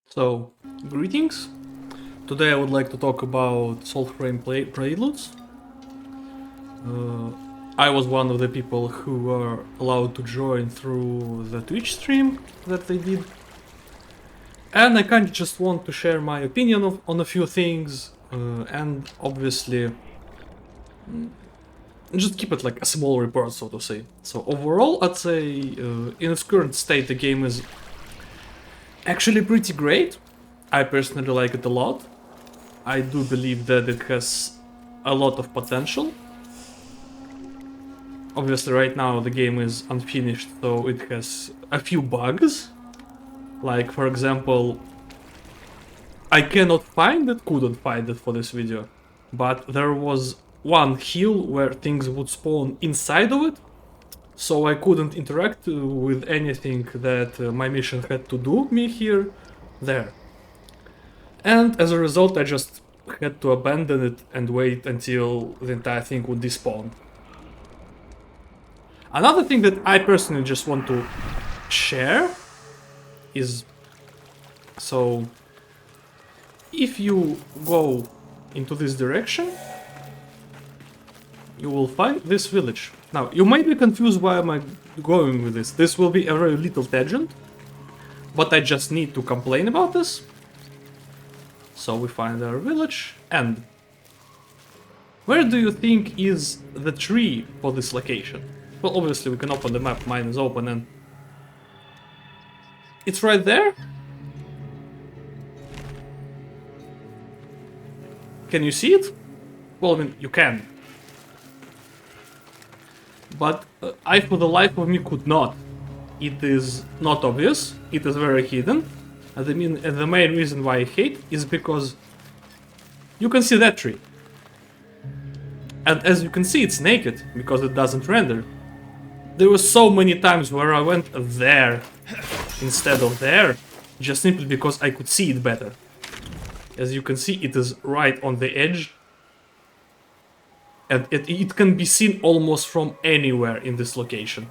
So, greetings. Today I would like to talk about Soulframe Preludes. Uh, I was one of the people who were allowed to join through the Twitch stream that they did. And I kind of just want to share my opinion on a few things, and obviously just keep it like a small report, so to say. So overall, I'd say in its current state the game is actually pretty great. I personally like it a lot. I do believe that it has a lot of potential. Obviously right now the game is unfinished, so it has a few bugs. Like for example, I couldn't find it for this video, but there was one hill where things would spawn inside of it, so I couldn't interact with anything that my mission had to do me here, there. And as a result I just had to abandon it and wait until the entire thing would despawn. Another thing that I personally just want to share is, so if you go into this direction, you will find this village. Now, you might be confused why am I going with this. This will be a very little tangent, but I just need to complain about this. So we find our village, and where do you think is the tree for this location? Well, obviously we can open the map, mine is open, and it's right there? Can you see it? Well, I mean, you can. But I, for the life of me, could not. It is not obvious, it is very hidden. And the main reason why I hate is because you can see that tree. And as you can see, it's naked, because it doesn't render. There were so many times where I went there instead of there, just simply because I could see it better. As you can see, it is right on the edge. And it can be seen almost from anywhere in this location.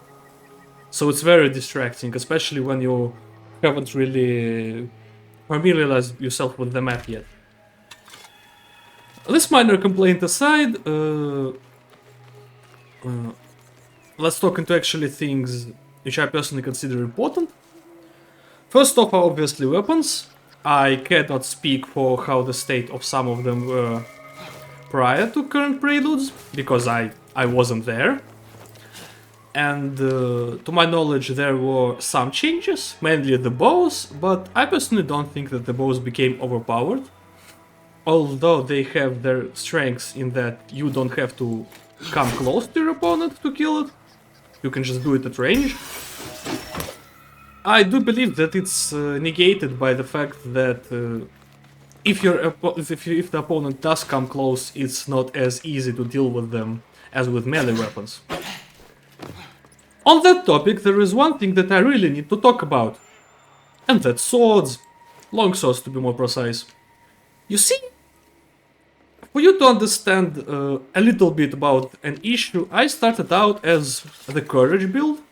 So it's very distracting, especially when you haven't really familiarized yourself with the map yet. This minor complaint aside, let's talk into actually things which I personally consider important. First off, obviously weapons. I cannot speak for how the state of some of them were prior to current Preludes, because I wasn't there. And to my knowledge there were some changes, mainly the bows, but I personally don't think that the bows became overpowered. Although they have their strengths in that you don't have to come close to your opponent to kill it, you can just do it at range. I do believe that it's negated by the fact that if the opponent does come close, it's not as easy to deal with them as with melee weapons. On that topic, there is one thing that I really need to talk about, and that's swords. Long swords, to be more precise. You see, for you to understand a little bit about an issue, I started out as the courage build,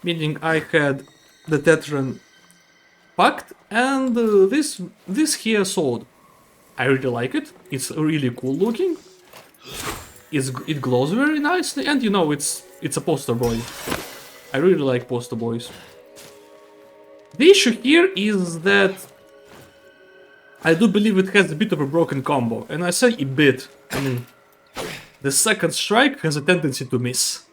meaning I had the Tetran Pact and this here sword. I really like it. It's really cool looking. It glows very nicely, and you know it's a poster boy. I really like poster boys. The issue here is that I do believe it has a bit of a broken combo, and I say a bit. I mean, the second strike has a tendency to miss.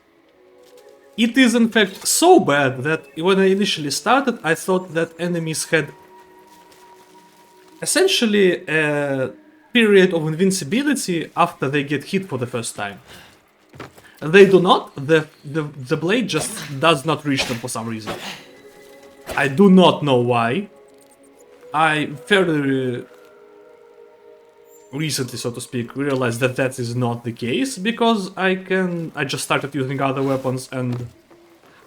It is in fact so bad that when I initially started, I thought that enemies had essentially a period of invincibility after they get hit for the first time. They do not, the blade just does not reach them for some reason. I do not know why. I fairly recently, so to speak, realized that that is not the case, because I just started using other weapons and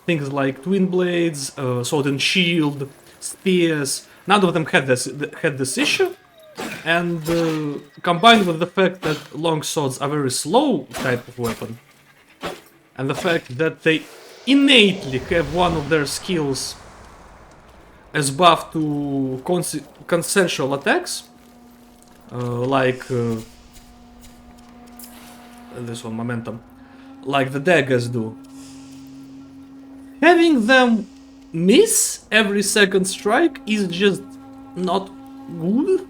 things like twin blades, sword and shield, spears, none of them had this issue. And combined with the fact that long swords are very slow type of weapon, and the fact that they innately have one of their skills as buff to consensual attacks, like this one, momentum, like the daggers do. Having them miss every second strike is just not good.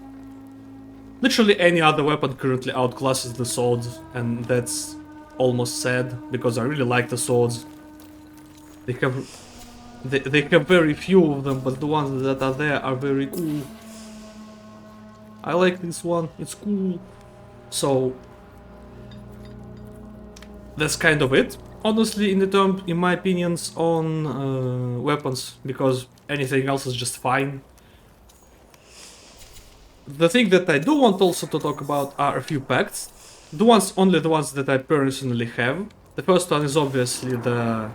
Literally any other weapon currently outclasses the swords, and that's almost sad, because I really like the swords. They have very few of them, but the ones that are there are very cool. I like this one, it's cool. So that's kind of it, honestly, in my opinions on weapons, because anything else is just fine. The thing that I do want also to talk about are a few pacts. Only the ones that I personally have. The first one is obviously the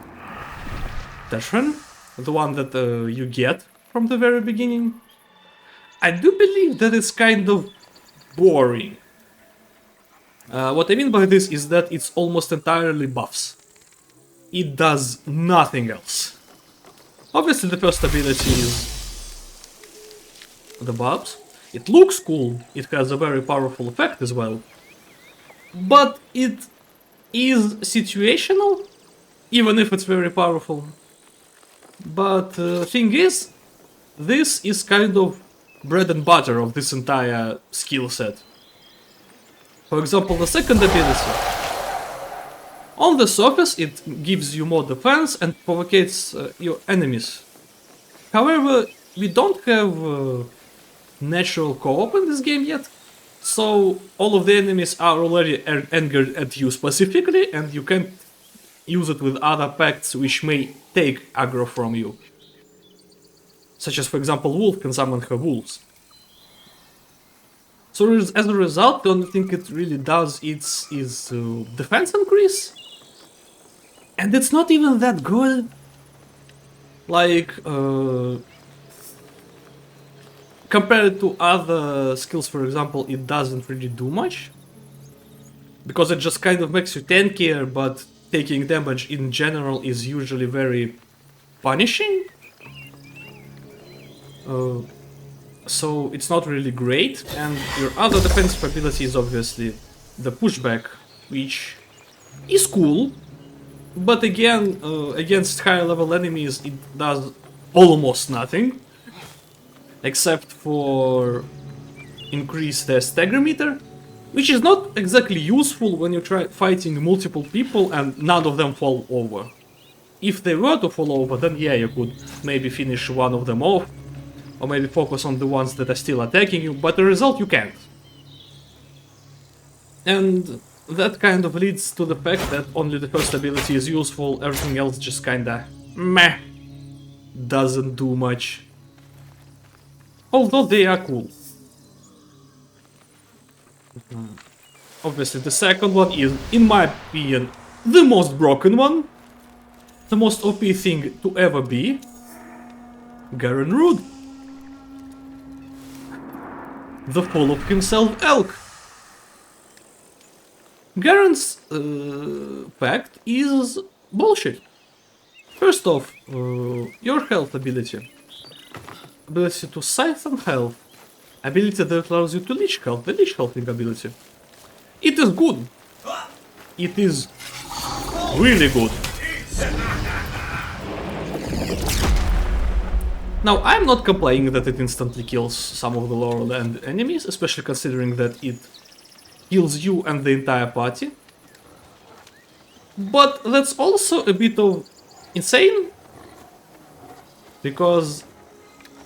Teshran, the one that you get from the very beginning. I do believe that it's kind of boring. What I mean by this is that it's almost entirely buffs. It does nothing else. Obviously the first ability is the buffs. It looks cool, it has a very powerful effect as well. But it is situational, even if it's very powerful. But thing is, this is kind of bread and butter of this entire skill set. For example, the second ability. On the surface, it gives you more defense and provocates your enemies. However, we don't have natural co-op in this game yet, so all of the enemies are already angered at you specifically, and you can't use it with other pacts which may take aggro from you. Such as, for example, Wolf can summon her wolves. So as a result, the only thing it really does is defense increase. And it's not even that good. Like, compared to other skills, for example, it doesn't really do much. Because it just kind of makes you tankier, but taking damage in general is usually very punishing. So it's not really great, and your other defensive ability is obviously the pushback, which is cool, but again, against higher level enemies it does almost nothing, except for increase the stagger meter, which is not exactly useful when you try fighting multiple people and none of them fall over. If they were to fall over, then yeah, you could maybe finish one of them off, or maybe focus on the ones that are still attacking you, but the result you can't. And that kind of leads to the fact that only the first ability is useful, everything else just kinda meh, doesn't do much. Although they are cool. Obviously the second one is, in my opinion, the most broken one. The most OP thing to ever be. Garen Rude. The full of himself elk. Garen's pact is bullshit. First off, your health ability. Ability to siphon health. Ability that allows you to leech health, the leech healthing ability. It is good. It is really good. Now, I'm not complaining that it instantly kills some of the lower end enemies, especially considering that it kills you and the entire party. But that's also a bit of insane, because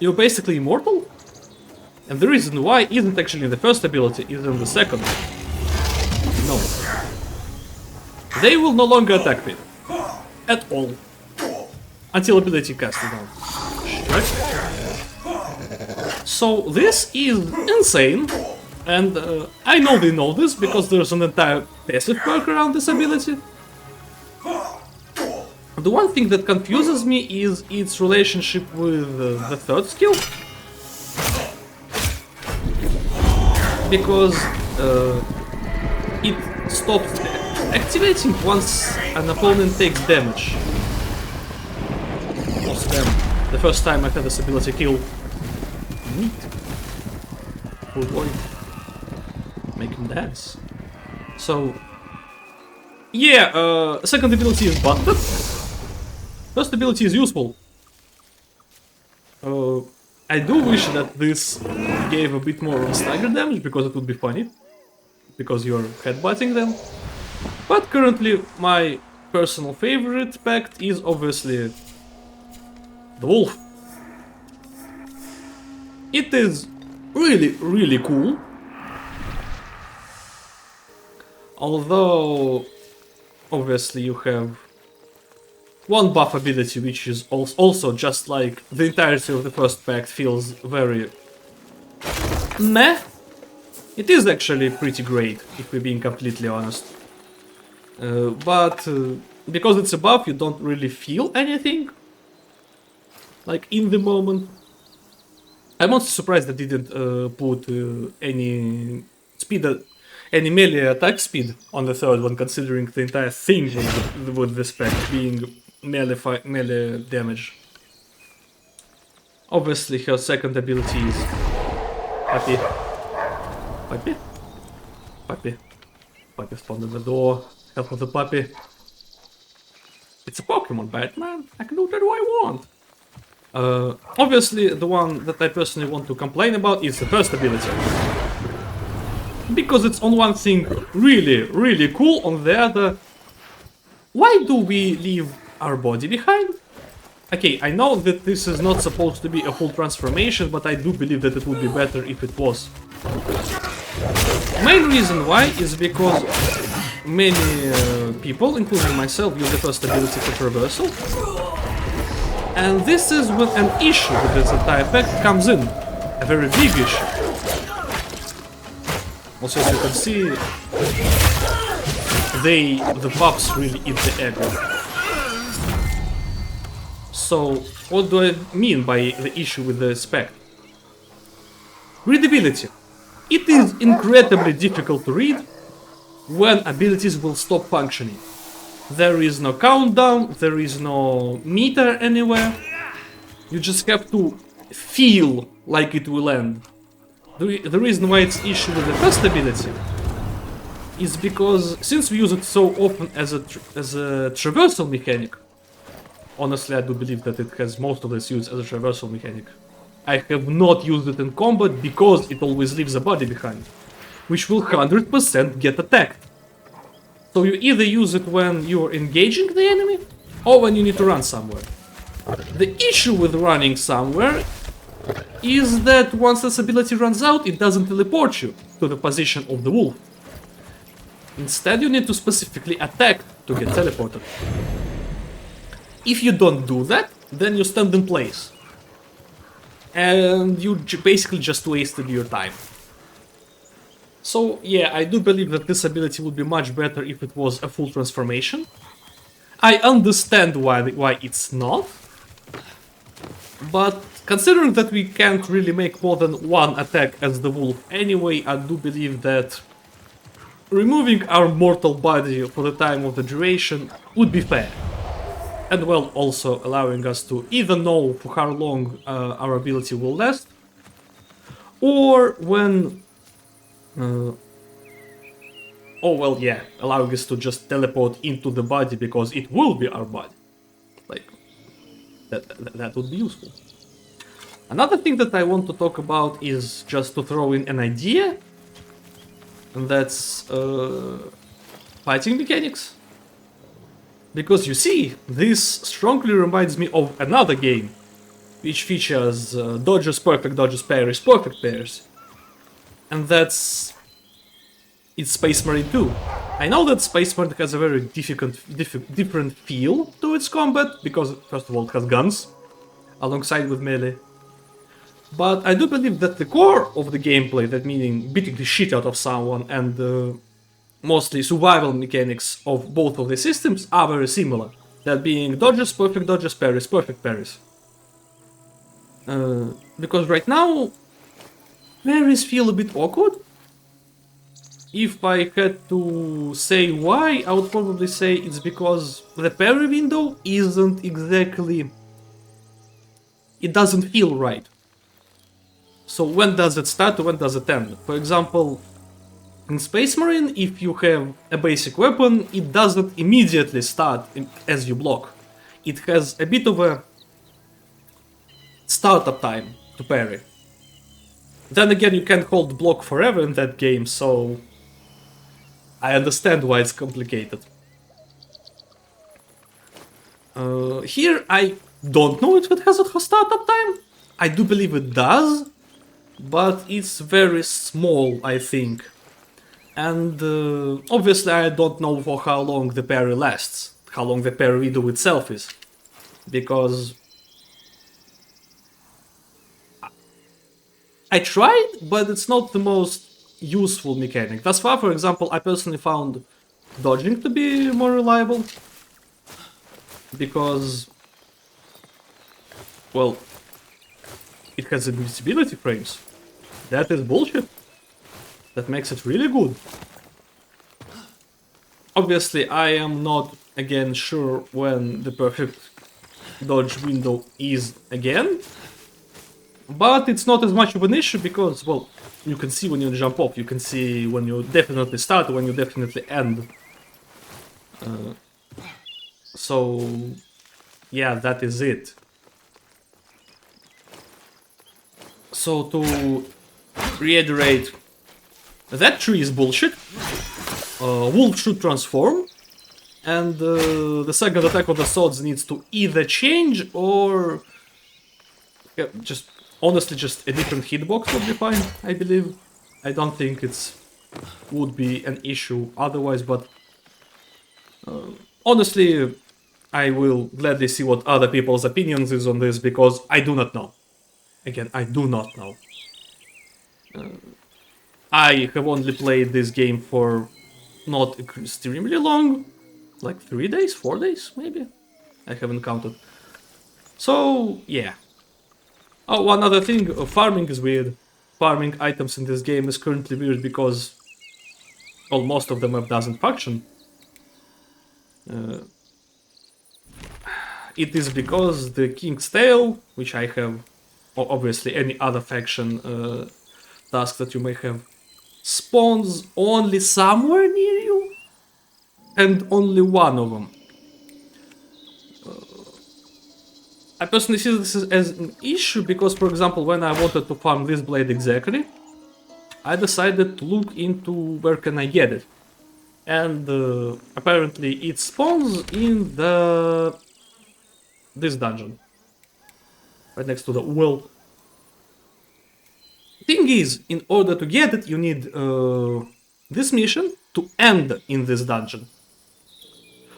you're basically immortal, and the reason why isn't actually in the first ability, it's in the second. No. They will no longer attack me. At all. Until ability casted on. Right? So this is insane, and I know they know this because there's an entire passive perk around this ability. The one thing that confuses me is its relationship with the third skill. Because it stops activating once an opponent takes damage. Most damage. The first time I had this ability kill. Neat. Good boy. Make him dance. So, yeah, second ability is busted. First ability is useful. I do wish that this gave a bit more stagger damage, because it would be funny. Because you're headbutting them. But currently, my personal favorite pact is obviously the wolf. It is really, really cool. Although, obviously, you have one buff ability, which is also just like the entirety of the first pact, feels very meh. It is actually pretty great, if we're being completely honest. But because it's a buff, you don't really feel anything, like in the moment. I'm also surprised they didn't put any speed, any melee attack speed on the third one, considering the entire thing with the spec being melee damage. Obviously, her second ability is Puppy. Puppy? Puppy. Puppy spawned at the door. Help with the puppy. It's a Pokemon, Batman. I can do whatever I want. Obviously, the one that I personally want to complain about is the first ability. Because it's on one thing really, really cool, on the other, why do we leave our body behind? Okay, I know that this is not supposed to be a full transformation, but I do believe that it would be better if it was. Main reason why is because many people, including myself, use the first ability for traversal. And this is when an issue with this entire pact comes in. A very big issue. Also, as you can see, the buffs really eat the aggro. So, what do I mean by the issue with the spec? Readability. It is incredibly difficult to read when abilities will stop functioning. There is no countdown, there is no meter anywhere. You just have to feel like it will end. The reason why it's issue with the first ability is because since we use it so often as a traversal mechanic, honestly I do believe that it has most of its use as a traversal mechanic. I have not used it in combat because it always leaves a body behind, which will 100% get attacked. So you either use it when you're engaging the enemy, or when you need to run somewhere. The issue with running somewhere is that once this ability runs out, it doesn't teleport you to the position of the wolf. Instead, you need to specifically attack to get teleported. If you don't do that, then you stand in place. And you basically just wasted your time. So yeah, I do believe that this ability would be much better if it was a full transformation. I understand why it's not. But considering that we can't really make more than one attack as the wolf anyway, I do believe that removing our mortal body for the time of the duration would be fair. And well, also allowing us to either know for how long our ability will last, or when... allowing us to just teleport into the body because it will be our body. Like, that would be useful. Another thing that I want to talk about is just to throw in an idea, and that's fighting mechanics. Because you see, this strongly reminds me of another game, which features dodges, perfect dodges, parries, perfect parries. And it's Space Marine 2. I know that Space Marine has a very different feel to its combat, because first of all it has guns, alongside with melee. But I do believe that the core of the gameplay, that meaning beating the shit out of someone, and mostly survival mechanics of both of the systems are very similar. That being dodges, parries, perfect parries. Because right now, parries feel a bit awkward. If I had to say why, I would probably say it's because the parry window isn't exactly it doesn't feel right. So when does it start, when does it end? For example, in Space Marine, if you have a basic weapon, it doesn't immediately start as you block. It has a bit of a startup time to parry. Then again, you can't hold block forever in that game, so I understand why it's complicated. Here, I don't know if it has a startup time. I do believe it does, but it's very small, I think. And obviously I don't know for how long the parry lasts, how long the parry window itself is. Because I tried, but it's not the most useful mechanic. Thus far, for example, I personally found dodging to be more reliable. Because, well, it has invisibility frames. That is bullshit. That makes it really good. Obviously, I am not, again, sure when the perfect dodge window is again. But it's not as much of an issue because, well, you can see when you jump off, you can see when you definitely start, when you definitely end. So, yeah, that is it. So, to reiterate, that tree is bullshit. Wolf should transform, and the second attack of the swords needs to either change or just honestly just a different hitbox would be fine. I believe. I don't think it's would be an issue otherwise, but honestly, I will gladly see what other people's opinions is on this because I do not know. Again, I do not know. I have only played this game for not extremely long, like 3 days, 4 days, maybe. I haven't counted. So, yeah. Oh, one other thing, farming is weird. Farming items in this game is currently weird because, well, most of the map doesn't function. It is because the King's Tale, which I have, or obviously any other faction task that you may have, spawns only somewhere near you, and only one of them. I personally see this as an issue because, for example, when I wanted to farm this blade exactly, I decided to look into where can I get it. And apparently it spawns in this dungeon. Right next to the well. Thing is, in order to get it, you need this mission to end in this dungeon.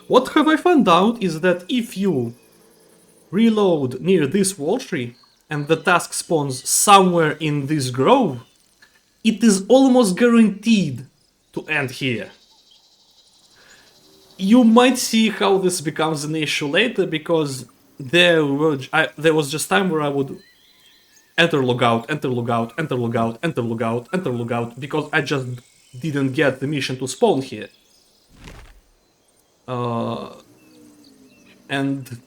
What have I found out is that if you reload near this wall tree and the task spawns somewhere in this grove, it is almost guaranteed to end here. You might see how this becomes an issue later because there was just time where I would enter logout, enter logout, enter logout, enter logout, enter logout because I just didn't get the mission to spawn here. And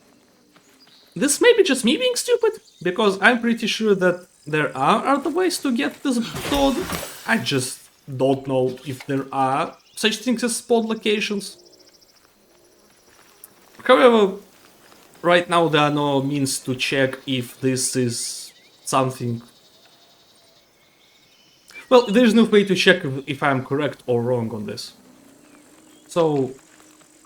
this may be just me being stupid, because I'm pretty sure that there are other ways to get this toad. I just don't know if there are such things as spawn locations. However, right now there are no means to check if this is something... Well, there's no way to check if I'm correct or wrong on this. So,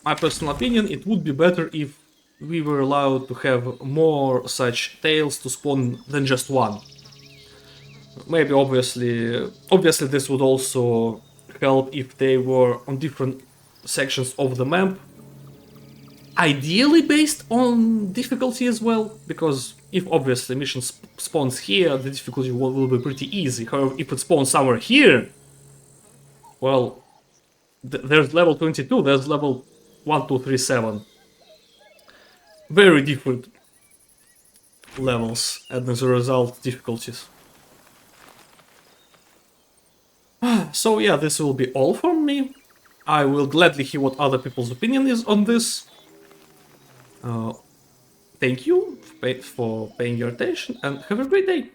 my personal opinion, it would be better if we were allowed to have more such tails to spawn than just one. Maybe obviously this would also help if they were on different sections of the map. Ideally based on difficulty as well, because if obviously mission spawns here, the difficulty will be pretty easy. However, if it spawns somewhere here, well, there's level 22, there's level 1, 2, 3, 7. Very different levels, and as a result, difficulties. So yeah, this will be all from me. I will gladly hear what other people's opinion is on this. Thank you for paying your attention, and have a great day.